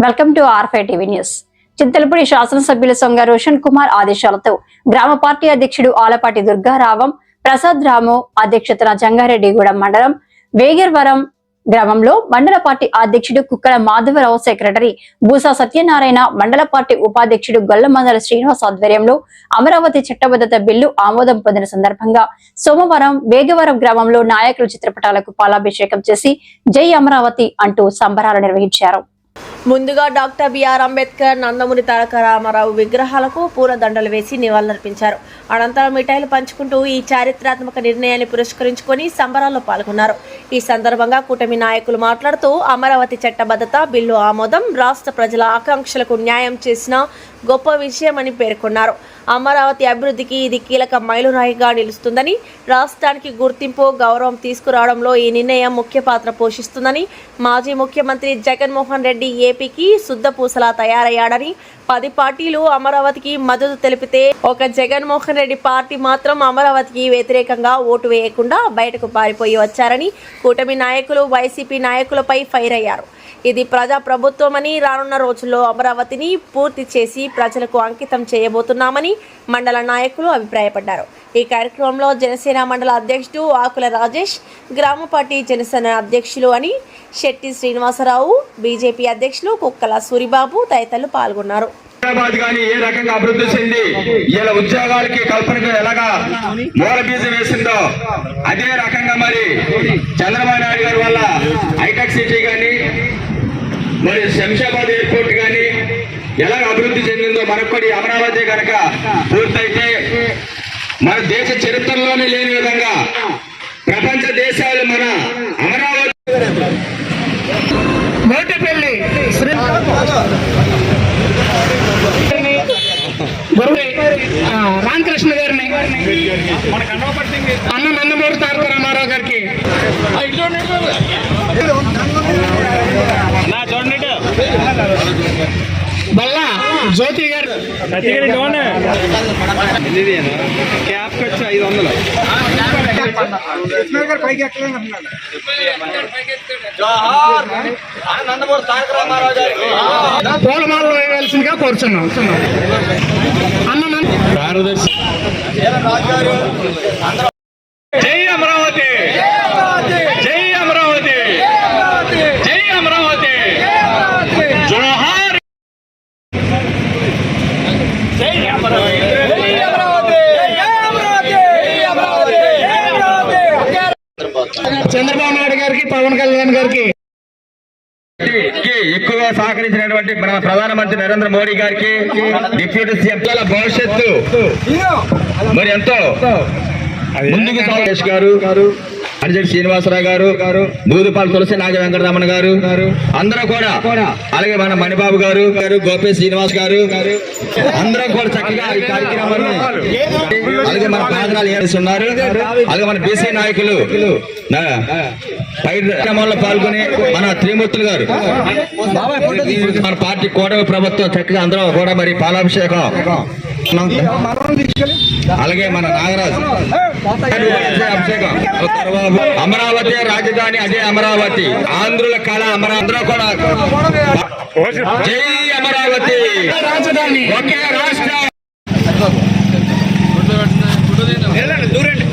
Welcome to ఆర్5 TV news. Chintalapudi శాసనసభ్యులు సొంగ రోషన్ కుమార్ ఆదేశాలతో గ్రామ పార్టీ అధ్యక్షుడు ఆలపాటి దుర్గారావం ప్రసాద్ రాము అధ్యక్షతన జంగారెడ్డిగూడెం మండలం వేగిరవరం గ్రామంలో మండల పార్టీ అధ్యక్షుడు కుక్కల మాధవరావు, సెక్రటరీ బూసా సత్యనారాయణ, మండల పార్టీ ఉపాధ్యక్షుడు గొల్లమందల శ్రీనివాస్ ఆధ్వర్యంలో అమరావతి చట్టబద్ధత బిల్లు ఆమోదం పొందిన సందర్భంగా సోమవారం వేగవరం గ్రామంలో నాయకుల చిత్రపటాలకు పాలాభిషేకం చేసి జై అమరావతి అంటూ సంబరాలు నిర్వహించారు. ముందుగా డాక్టర్ బిఆర్ అంబేద్కర్, నందమూరి తారక రామారావు విగ్రహాలకు పూలదండలు వేసి నివాళులర్పించారు. అనంతరం మిఠాయిలు పంచుకుంటూ ఈ చారిత్రాత్మక నిర్ణయాన్ని పురస్కరించుకొని సంబరాల్లో పాల్గొన్నారు. ఈ సందర్భంగా కూటమి నాయకులు మాట్లాడుతూ అమరావతి చట్టబద్ధత బిల్లు ఆమోదం రాష్ట్ర ప్రజల ఆకాంక్షలకు న్యాయం చేసిన గొప్ప విషయమని పేర్కొన్నారు. అమరావతి అభివృద్ధికి ఇది కీలక మైలురాయిగా నిలుస్తుందని, రాష్ట్రానికి గుర్తింపు, గౌరవం తీసుకురావడంలో ఈ నిర్ణయం ముఖ్య పాత్ర పోషిస్తుందని, మాజీ ముఖ్యమంత్రి జగన్మోహన్ రెడ్డి ఏపీకి శుద్ధపూసలా తయారయ్యాడని, 10 పార్టీలు అమరావతికి మద్దతు తెలిపితే ఒక జగన్మోహన్ రెడ్డి పార్టీ మాత్రం అమరావతికి వ్యతిరేకంగా ఓటు వేయకుండా బయటకు పారిపోయి వచ్చారని కూటమి నాయకులు వైసీపీ నాయకులపై ఫైర్ అయ్యారు. ఇది ప్రజా ప్రభుత్వమని, రానున్న రోజుల్లో అమరావతిని పూర్తి చేసి ప్రజలకు అంకితం చేయబోతున్నామని మండల నాయకులు అభిప్రాయపడ్డారు. ఈ కార్యక్రమంలో జనసేన మండల అధ్యక్షుడు ఆకుల రాజేష్, గ్రామ పార్టీ జనసేన అధ్యక్షులు అని శెట్టి శ్రీనివాసరావు, బీజేపీ అధ్యక్షులు కుక్కల సూరిబాబు తదితరులు పాల్గొన్నారు. ఏ రకంగా అభివృద్ధి చెంది ఇలా ఉద్యోగాలకి కల్పనకు ఎలాగా మూల బీజం వేసిందో అదే రకంగా మరి చంద్రబాబు నాయుడు గారి వల్ల హైటెక్ సిటీ కానీ మరి శంషాబాద్ ఎయిర్పోర్ట్ కానీ ఎలాగ అభివృద్ధి చెందిందో మరొకటి అమరావతి కనుక పూర్తయితే మన దేశ చరిత్రలోనే లేని విధంగా ప్రపంచ దేశాలు మన అమరావతి మోటిపల్లి రామకృష్ణ గారిని, అన్న నందమూరి తారక రామారావు గారికి, బల్లా జ్యోతి గారు క్యాప్ ఖర్చు 500. నందమూరి తారక రామారావు గారికి పూలమాలలో వేయవలసిందిగా కోరుచున్నాం. అన్న కార్యదర్శి జై అమరావతి, జై అమరావతి, జై అమరావతి, జోహార్ జై అమరావతి, చంద్రబాబు నాయుడు గారికి, పవన్ కళ్యాణ్ గారికి ఎక్కువగా సహకరించినటువంటి మన ప్రధానమంత్రి నరేంద్ర మోడీ గారికి, డిప్యూటీ సీఎం భవిష్యత్తు మరి ఎంతో ముందుకు సురేష్ గారు, అర్జెంట్ శ్రీనివాసరావు గారు, దూదుపాల తులసి నాగ వెంకటరమణ గారు, అందరూ కూడా, అలాగే మన మణిబాబు గారు, గోపి శ్రీనివాస్ గారు, అందరూ కూడా చక్కగా ఈ కార్యక్రమాన్ని, అలాగే మన పాదనాలు ఏడుస్తున్నారు, అలాగే మన బీసీ నాయకులు కార్యక్రమంలో పాల్గొని మన త్రిమూర్తులు గారు, మన పార్టీ కూటమి ప్రభుత్వం చక్కగా అందరూ కూడా మరి పాలాభిషేకం, అలాగే మన నాగరాజు అభిషేకం. అమరావతి రాజధాని, అదే అమరావతి, ఆంధ్రుల కళ అందరూ కూడా జై అమరావతి రాజధాని, ఒకే రాష్ట్రం. దూరండి